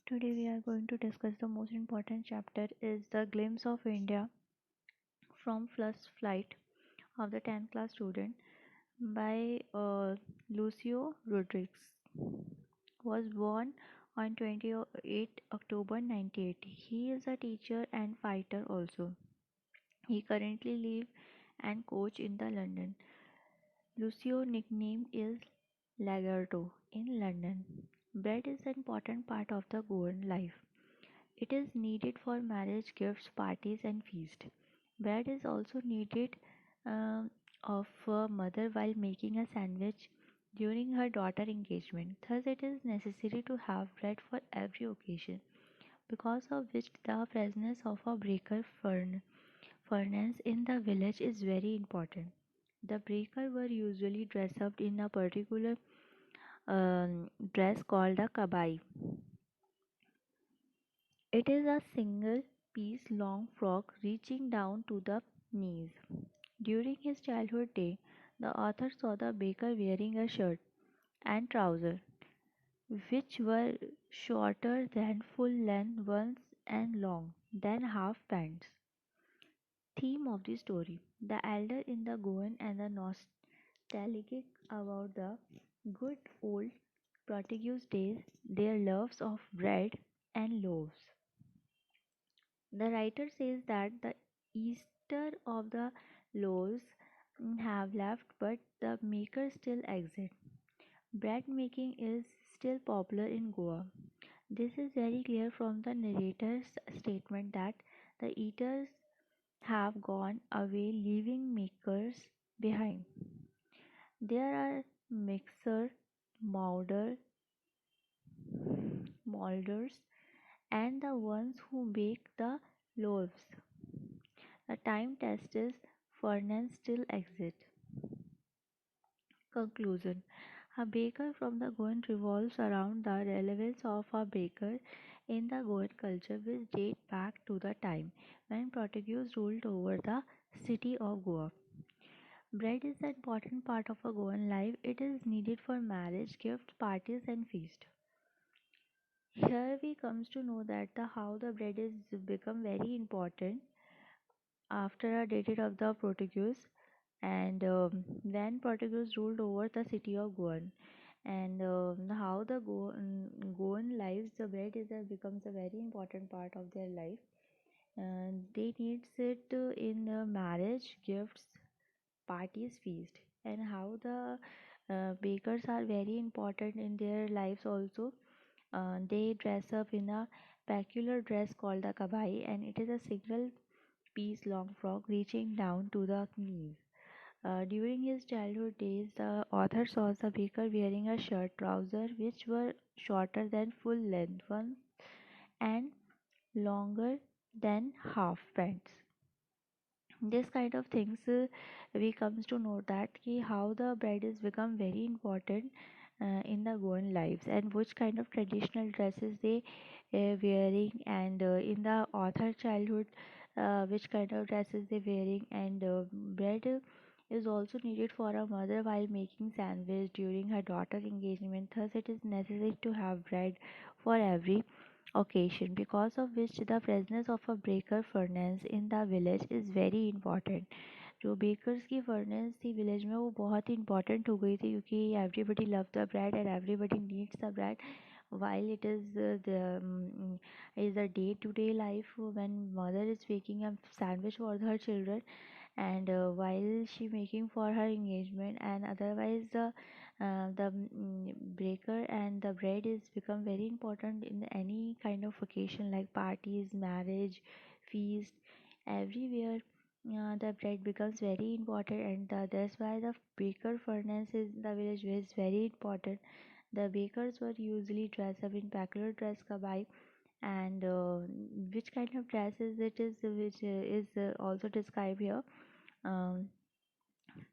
Today we are going to discuss the most important chapter is the glimpse of India from first flight of the 10th class student by Lucio Rodriguez. Was born on 28 October 1980. He is a teacher and fighter also. He currently live and coach in the London. Lucio nickname is Lagarto in London. Bread is an important part of the Goan life. It is needed for marriage, gifts, parties, and feast. Bread is also needed of a mother while making a sandwich during her daughter engagement. Thus, it is necessary to have bread for every occasion, because of which the presence of a furnace in the village is very important. The breaker were usually dressed up in a particular dress called a kabai. It is a single piece long frock reaching down to the knees. During his childhood day, the author saw the baker wearing a shirt and trousers which were shorter than full length ones and long than half pants. Theme of the story: the elder in the Goan and the nostalgic about the good old Portuguese days, their loves of bread and loaves. The writer says that the Easter of the loaves have left, but the makers still exist. Bread making is still popular in Goa. This is very clear from the narrator's statement that the eaters have gone away, leaving makers behind. There are mixer, molder, molders, and the ones who bake the loaves. The time tested furnace still exists. Conclusion: a baker from the Goan revolves around the relevance of a baker in the Goan culture, which date back to the time when Portuguese ruled over the city of Goa. Bread is an important part of a Goan life. It is needed for marriage, gifts, parties, and feast. Here we comes to know that the how the bread is become very important after a decade of the Portuguese, and when Portuguese ruled over the city of Goan, and how the Goan lives, the bread is becomes a very important part of their life. They needs it in marriage, gifts, parties, feast, and how the bakers are very important in their lives also. They dress up in a peculiar dress called the kabai, and it is a single piece long frock reaching down to the knees. During his childhood days, the author saw the baker wearing a shirt, trousers which were shorter than full length ones and longer than half pants. This kind of things we comes to know that how the bride is become very important in the Goan lives, and which kind of traditional dresses they wearing, and in the author childhood which kind of dresses they wearing, and bread is also needed for a mother while making sandwich during her daughter engagement. Thus it is necessary to have bread for every occasion, because of which the presence of a baker furnace in the village is very important. जो bakers की furnace थी village में वो बहुत ही important हो गई थी, क्योंकि everybody love the bread and everybody needs the bread while it is a day to day life when mother is making a sandwich for her children, and while she making for her engagement, and otherwise the breaker and the bread is become very important in any kind of occasion like parties, marriage, feast, everywhere. The bread becomes very important, and that's why the baker furnace in the village is very important. The bakers were usually dressed up in peculiar dress kabai, and which kind of dresses it is, which is also described here. um,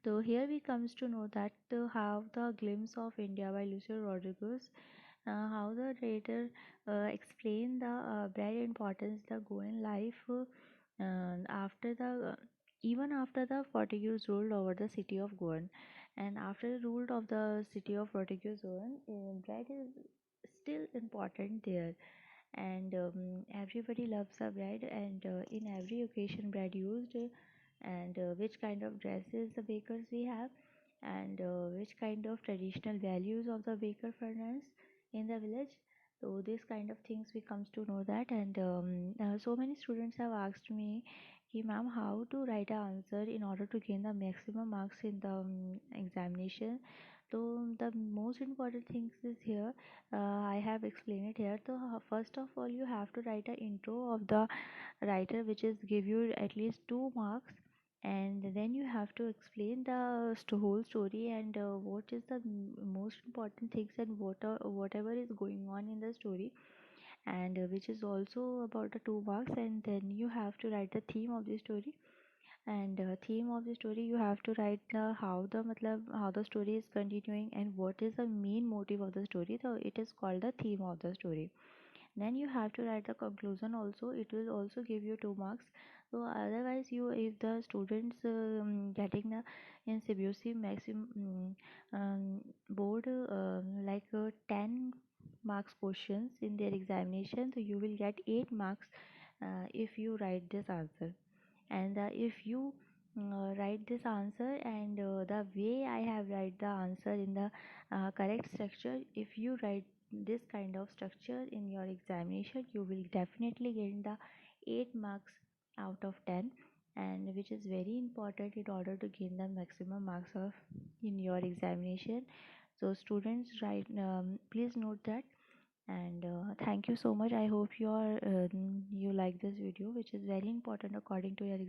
so here we comes to know that how the glimpse of India by Lucio Rodriguez, how the writer explained the very importance the Goan life after the even after the Portuguese ruled over the city of Goan, and after the rule of the city of Portuguese Goan, bread is still important there, and everybody loves a bread, and in every occasion bread used, and which kind of dresses the bakers we have, and which kind of traditional values of the baker furnace in the village. So this kind of things we comes to know that, and so many students have asked me, "Ki ma'am, how to write an answer in order to gain the maximum marks in the examination?" So the most important things is here. I have explained it here. So first of all, you have to write an intro of the writer, which is give you at least 2 marks, and then you have to explain the whole story, and what is the most important things, and whatever is going on in the story, and which is also about the 2 marks. And then you have to write the theme of the story, and theme of the story you have to write the how the story is continuing, and what is the main motive of the story. So it is called the theme of the story. Then you have to write the conclusion also. It will also give you 2 marks. So otherwise, you if the students getting the in Cbse maximum board, 10 marks questions in their examination, so you will get 8 marks if you write this answer. And if you write this answer, and the way I have write the answer in the correct structure, if you write this kind of structure in your examination, you will definitely get the 8 marks out of 10, and which is very important in order to gain the maximum marks of in your examination. So students, write, please note that. And thank you so much. I hope you like this video, which is very important according to your exam.